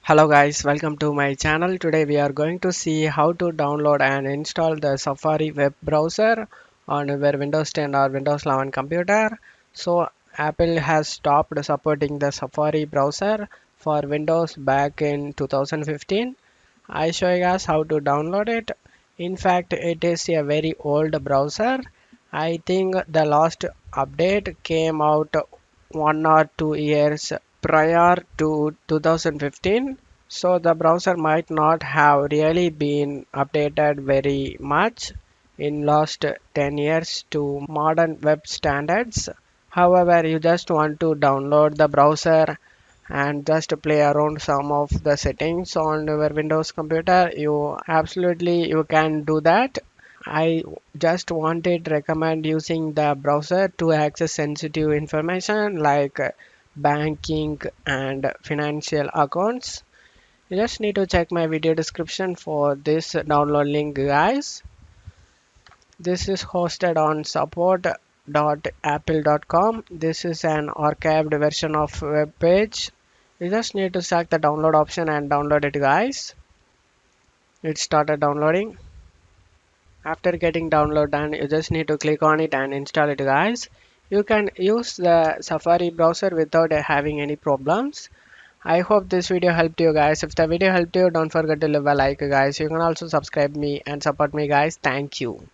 Hello guys, welcome to my channel. Today we are going to see how to download and install the Safari web browser on your Windows 10 or Windows 11 computer. So Apple has stopped supporting the Safari browser for Windows back in 2015. I show you guys how to download it. In fact, it is a very old browser. I think the last update came out 1 or 2 years prior to 2015, so the browser might not have really been updated very much in last 10 years to modern web standards. However, you just want to download the browser and just play around some of the settings on your Windows computer, you can do that. I just wanted recommend using the browser to access sensitive information like banking and financial accounts. You just need to check my video description for this download link, guys. This is hosted on support.apple.com. This is an archived version of web page. You just need to select the download option and download it, guys. It started downloading. After getting download done, you just need to click on it and install it, guys. You can use the Safari browser without having any problems. I hope this video helped you guys. If the video helped you, don't forget to leave a like, guys. You can also subscribe me and support me, guys. Thank you.